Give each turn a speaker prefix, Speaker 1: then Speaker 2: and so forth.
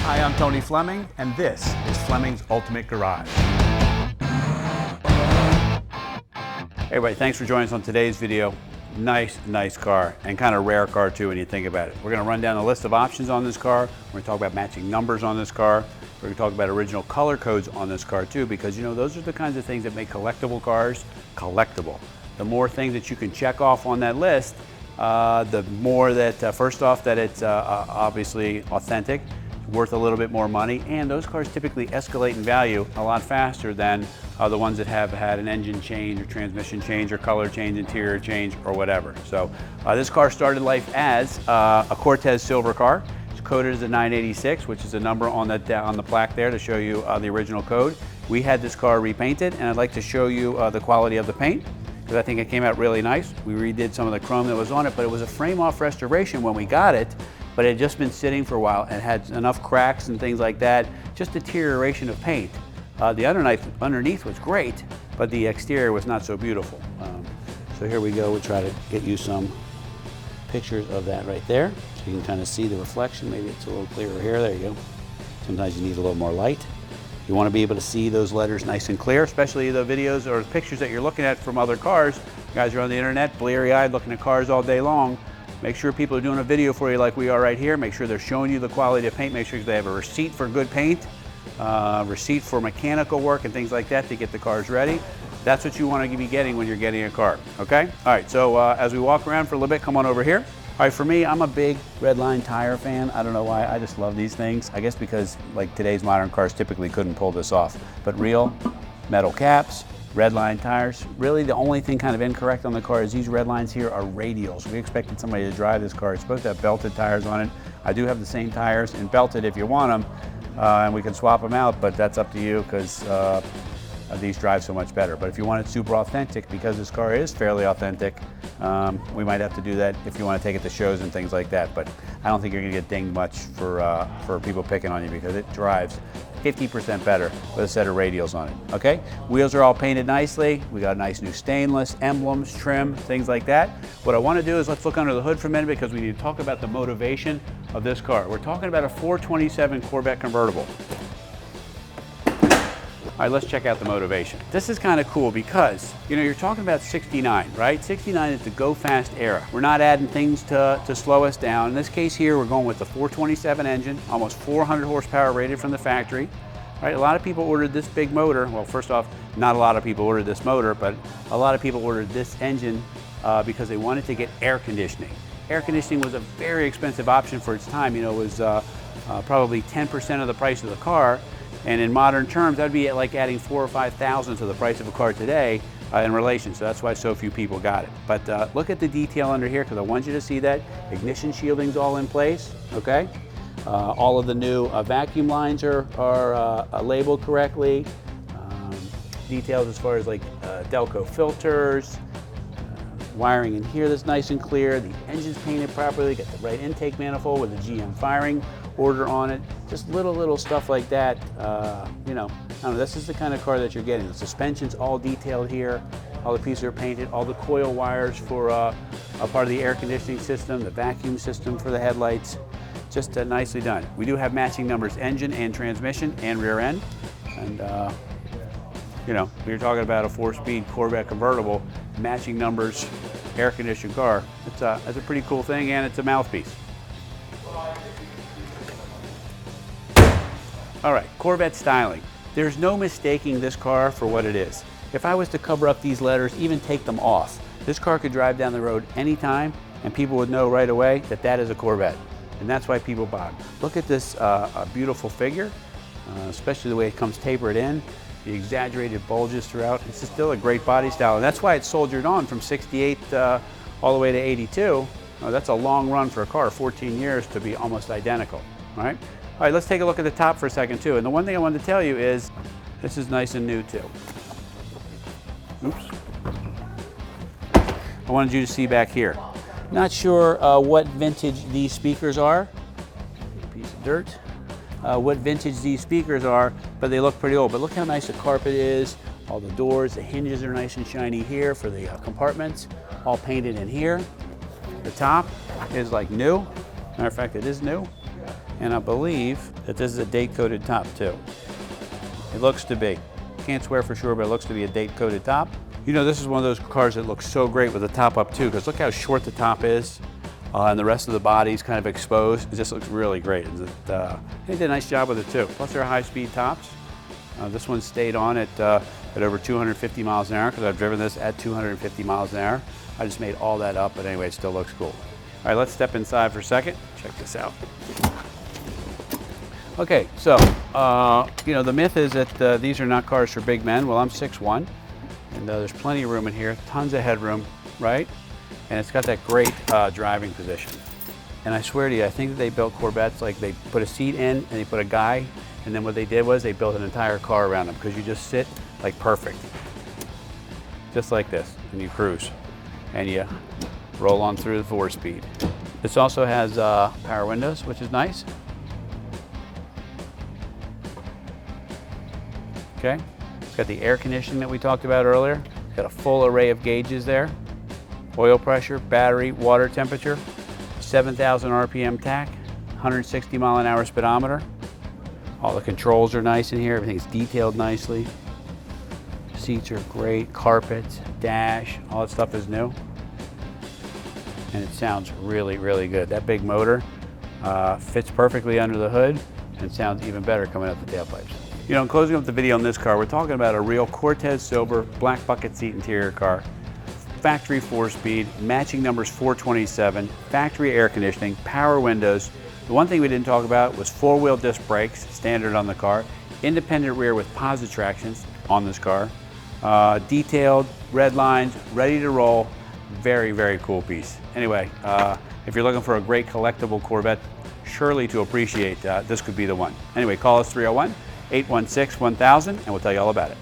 Speaker 1: Hi, I'm Tony Fleming, and this is Fleming's Ultimate Garage. Hey everybody, thanks for joining us on today's video. Nice car, and kind of rare car too when you think about it. We're going to run down a list of options on this car. We're going to talk about matching numbers on this car. We're going to talk about original color codes on this car too, because you know those are the kinds of things that make collectible cars collectible. The more things that you can check off on that list, the more that, first off, that it's obviously authentic, worth a little bit more money, and those cars typically escalate in value a lot faster than the ones that have had an engine change or transmission change or color change, interior change, or whatever. So this car started life as a Cortez silver car. It's coded as a 986, which is a number on the plaque there to show you the original code. We had this car repainted, and I'd like to show you the quality of the paint, because I think it came out really nice. We redid some of the chrome that was on it, but it was a frame-off restoration when we got it, but it had just been sitting for a while and had enough cracks and things like that, just deterioration of paint. The underneath was great, but the exterior was not so beautiful. So here we go, we'll try to get you some pictures of that right there, so you can kind of see the reflection. Maybe it's a little clearer here, there you go. Sometimes you need a little more light. You want to be able to see those letters nice and clear, especially the videos or pictures that you're looking at from other cars. You guys are on the internet, bleary-eyed, looking at cars all day long. Make sure people are doing a video for you like we are right here. Make sure they're showing you the quality of paint. Make sure they have a receipt for good paint, receipt for mechanical work and things like that to get the cars ready. That's what you want to be getting when you're getting a car, okay? All right, so as we walk around for a little bit, come on over here. All right, for me, I'm a big Redline tire fan. I don't know why, I just love these things. I guess because like today's modern cars typically couldn't pull this off. But real metal caps, Redline tires. Really the only thing kind of incorrect on the car is these red lines here are radials. We expected somebody to drive this car. It's supposed to have belted tires on it. I do have the same tires and belted if you want them, and we can swap them out, but that's up to you because these drive so much better. But if you want it super authentic, because this car is fairly authentic, we might have to do that if you want to take it to shows and things like that. But I don't think you're going to get dinged much for people picking on you, because it drives 50% better with a set of radials on it, okay? Wheels are all painted nicely. We got a nice new stainless, emblems, trim, things like that. What I want to do is let's look under the hood for a minute, because we need to talk about the motivation of this car. We're talking about a 427 Corvette convertible. All right, let's check out the motivation. This is kind of cool because, you know, you're talking about 69, right? 69 is the go fast era. We're not adding things to slow us down. In this case here, we're going with the 427 engine, almost 400 horsepower rated from the factory. All right, a lot of people ordered this big motor. Well, first off, not a lot of people ordered this motor, but a lot of people ordered this engine because they wanted to get air conditioning. Air conditioning was a very expensive option for its time. You know, it was probably 10% of the price of the car. And in modern terms, that'd be like adding $4,000 or $5,000 to the price of a car today in relation. So that's why so few people got it. But look at the detail under here, because I want you to see that. Ignition shielding's all in place, okay? All of the new vacuum lines are labeled correctly. Details as far as like Delco filters, wiring in here that's nice and clear. The engine's painted properly, got the right intake manifold with the GM firing order on it. Just little stuff like that. You know, I don't know, this is the kind of car that you're getting. The suspension's all detailed here. All the pieces are painted. All the coil wires for a part of the air conditioning system, the vacuum system for the headlights. Just nicely done. We do have matching numbers, engine and transmission and rear end. And you know, when you're talking about a 4-speed Corvette convertible, matching numbers, air-conditioned car, it's a pretty cool thing, and it's a mouthpiece. All right, Corvette styling. There's no mistaking this car for what it is. If I was to cover up these letters, even take them off, this car could drive down the road anytime, and people would know right away that that is a Corvette. And that's why people buy them. Look at this beautiful figure, especially the way it comes tapered in. The exaggerated bulges throughout. It's still a great body style, and that's why it's soldiered on from 68 all the way to 82. That's a long run for a car, 14 years to be almost identical, right? All right, let's take a look at the top for a second too. And the one thing I wanted to tell you is this is nice and new too. Oops. I wanted you to see back here. Not sure what vintage these speakers are. Piece of dirt. What vintage these speakers are, but they look pretty old. But look how nice the carpet is. All the doors, the hinges are nice and shiny here for the compartments, all painted in here. The top is like new. Matter of fact, it is new. And I believe that this is a date-coated top too. It looks to be. Can't swear for sure, but it looks to be a date-coated top. You know, this is one of those cars that looks so great with the top up too, because look how short the top is, and the rest of the body's kind of exposed. It just looks really great. They did a nice job with it too. Plus they're high-speed tops. This one stayed on at over 250 miles an hour, because I've driven this at 250 miles an hour. I just made all that up, but anyway, it still looks cool. All right, let's step inside for a second. Check this out. Okay, so, you know, the myth is that these are not cars for big men. Well, I'm 6'1", and there's plenty of room in here, tons of headroom, right? And it's got that great driving position. And I swear to you, I think that they built Corvettes, like they put a seat in and they put a guy, and then what they did was they built an entire car around them, because you just sit like perfect. Just like this, and you cruise. And you roll on through the 4-speed. This also has power windows, which is nice. Okay, it's got the air conditioning that we talked about earlier. It's got a full array of gauges there. Oil pressure, battery, water temperature, 7,000 RPM tach, 160 mile an hour speedometer. All the controls are nice in here. Everything's detailed nicely. Seats are great, carpets, dash, all that stuff is new. And it sounds really, really good. That big motor fits perfectly under the hood and sounds even better coming out the tailpipes. You know, in closing up the video on this car, we're talking about a real Cortez silver black bucket seat interior car. Factory 4-speed, matching numbers 427, factory air conditioning, power windows. The one thing we didn't talk about was 4-wheel disc brakes, standard on the car, independent rear with posi-traction on this car, detailed, red lines, ready to roll. Very, very cool piece. Anyway, if you're looking for a great collectible Corvette, surely to appreciate, this could be the one. Anyway, call us 301-816-1000 and we'll tell you all about it.